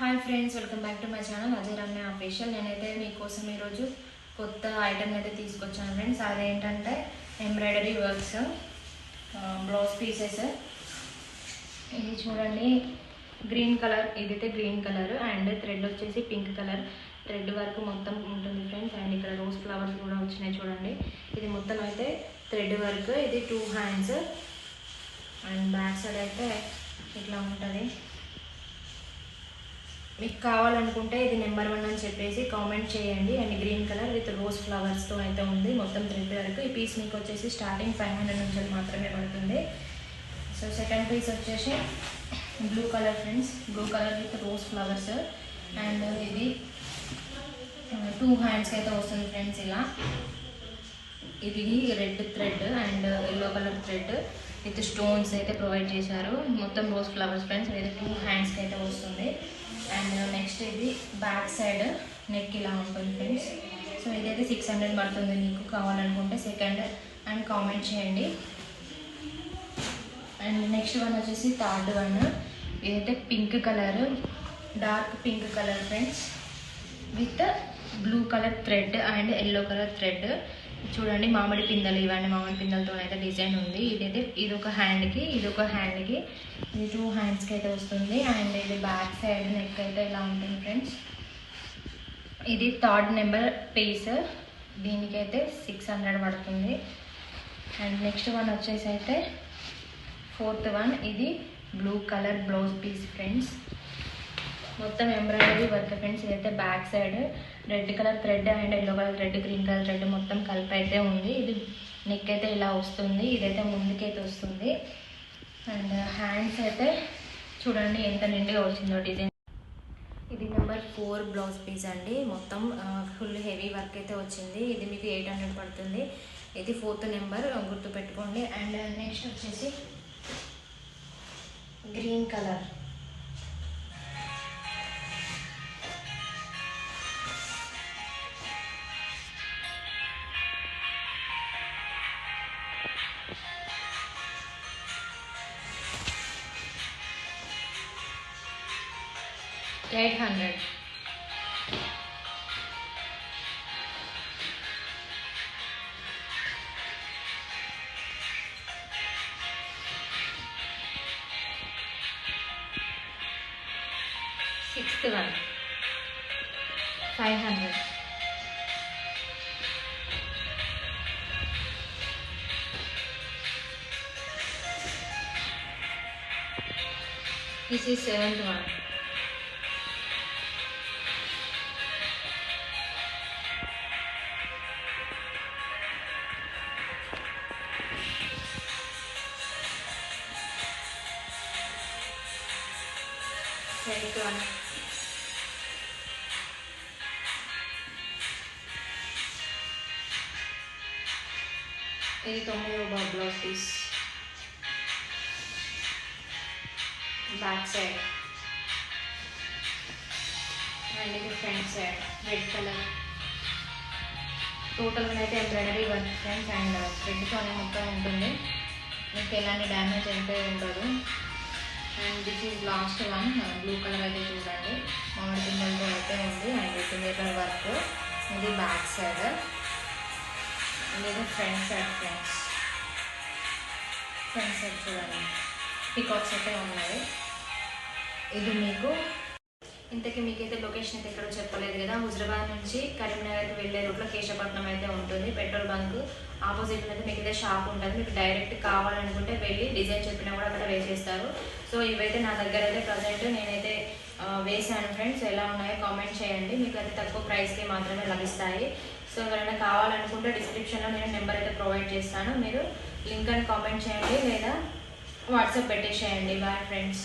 Hi friends, welcome back to my channel Ajay Ramya official. నేనైతే మీకోసం ఈరోజు కొత్త ఐటమ్ అయితే తీసుకొచ్చాను ఫ్రెండ్స్. అదేంటంటే ఎంబ్రాయిడరీ వర్క్స్, బ్లౌజ్ పీసెస్. ఇది చూడండి, గ్రీన్ కలర్, ఇదైతే గ్రీన్ కలర్ అండ్ థ్రెడ్ వచ్చేసి పింక్ కలర్ థ్రెడ్ వర్క్ మొత్తం ఉంటుంది ఫ్రెండ్స్. అండ్ ఇక్కడ రోజ్ ఫ్లవర్స్ కూడా వచ్చినాయి చూడండి. ఇది మొత్తం అయితే థ్రెడ్ వర్క్. ఇది 2 హ్యాండ్స్ అండ్ బ్యాక్ సైడ్ అయితే ఇట్లా ఉంటుంది. మీకు కావాలనుకుంటే ఇది నెంబర్ 1 అని చెప్పేసి కామెంట్ చేయండి. And green colour with rose ఫ్లవర్స్తో అయితే ఉంది మొత్తం థ్రెడ్ వర్క్. ఈ పీస్ మీకు వచ్చేసి స్టార్టింగ్ 500 నుంచి మాత్రమే పడుతుంది. సో సెకండ్ పీస్ వచ్చేసి blue colour friends, blue colour with rose flowers. And ఇది 2 హ్యాండ్స్కి అయితే వస్తుంది ఫ్రెండ్స్. ఇలా ఇది red thread and yellow colour thread with stones అయితే ప్రొవైడ్ చేశారు. మొత్తం రోజ్ ఫ్లవర్స్ ఫ్రెండ్స్. ఇది 2 హ్యాండ్స్కి అయితే వస్తుంది. అండ్ నెక్స్ట్ ఇది బ్యాక్ సైడ్ నెక్ ఇలా ఉంటుంది ఫ్రెండ్స్. సో ఇదైతే 600 పడుతుంది. మీకు కావాలనుకుంటే సెకండ్ అండ్ కామెంట్ చేయండి. అండ్ నెక్స్ట్ వన్ వచ్చేసి థర్డ్ వన్. ఇదైతే pink colour, dark pink colour friends with blue colour thread and yellow colour thread. చూడండి, మామిడి పిందెలు, ఇవన్నీ మామిడి పిందెలతో అయితే డిజైన్ ఉంది. ఇదైతే ఇదొక హ్యాండ్కి, ఇదొక హ్యాండ్కి, ఇది 2 హ్యాండ్స్కి అయితే వస్తుంది. అండ్ ఇది బ్యాక్ సైడ్ నెక్ అయితే ఇలా ఉంటుంది ఫ్రెండ్స్. ఇది థర్డ్ నెంబర్ పీస్, దీనికైతే 600 పడుతుంది. అండ్ నెక్స్ట్ వన్ వచ్చేసి అయితే ఫోర్త్ వన్. ఇది blue colour blouse piece friends. మొత్తం ఎంబ్రాయిడరీ వర్క్ ఫ్రెండ్స్. ఇదైతే back side red colour thread and yellow colour thread, green colour thread మొత్తం కలిపి అయితే ఉంది. ఇది నెక్ అయితే ఇలా వస్తుంది. ఇదైతే ముందుకైతే వస్తుంది. అండ్ హ్యాండ్స్ అయితే చూడండి ఎంత నిండుగా వచ్చిందో డిజైన్. ఇది నెంబర్ 4 బ్లౌజ్ పీస్ అండి. మొత్తం ఫుల్ హెవీ వర్క్ అయితే వచ్చింది. ఇది మీకు 800 పడుతుంది. ఇది 4th నెంబర్, గుర్తుపెట్టుకోండి. అండ్ నెక్స్ట్ వచ్చేసి green colour, $800. Sixth one, 500. This is 7th one. Eighth one. ఇది 9వ blouse piece. Back side and ఇది ఫ్రంట్ సైడ్ రెడ్ కలర్. టోటల్గా అయితే ఎంబ్రాయిడరీ వర్క్ ఫ్రెండ్స్ అండ్ థ్రెడ్తోనే మొత్తం ఉంటుంది. మీకు ఎలాంటి డ్యామేజ్ అయితే ఉండదు. And this is last one. Blue colour అయితే చూడండి, మామిడి పిందెలతో అయితే ఉంది. అండ్ పిందెల వర్క్. ఇది బ్యాక్ సైడ్, ఇది front side friends. Front side చూడండి, పికాక్స్ అయితే ఉన్నాయి. ఇది మీకు ఇంతకీ మీకైతే లొకేషన్ అయితే ఎక్కడో చెప్పలేదు కదా. హుజరాబాద్ నుంచి కరీంనగర్కి వెళ్ళే రూట్లో కేశవపట్నం అయితే ఉంటుంది. పెట్రోల్ బంక్ ఆపోజిట్ అయితే మీకు అయితే షాప్ ఉంటుంది. మీకు డైరెక్ట్ కావాలనుకుంటే వెళ్ళి డిజైన్ చెప్పినా కూడా అక్కడ వేసేస్తారు. సో ఇవైతే నా దగ్గర అయితే ప్రజెంట్ నేనైతే వేసాను ఫ్రెండ్స్. ఎలా ఉన్నాయో కామెంట్ చేయండి. మీకు అయితే తక్కువ ప్రైస్కి మాత్రమే లభిస్తాయి. సో ఎవరైనా కావాలనుకుంటే డిస్క్రిప్షన్లో నేను నెంబర్ అయితే ప్రొవైడ్ చేస్తాను. మీరు లింక్ అని కామెంట్ చేయండి లేదా వాట్సాప్ పెట్టేసేయండి. Bye friends.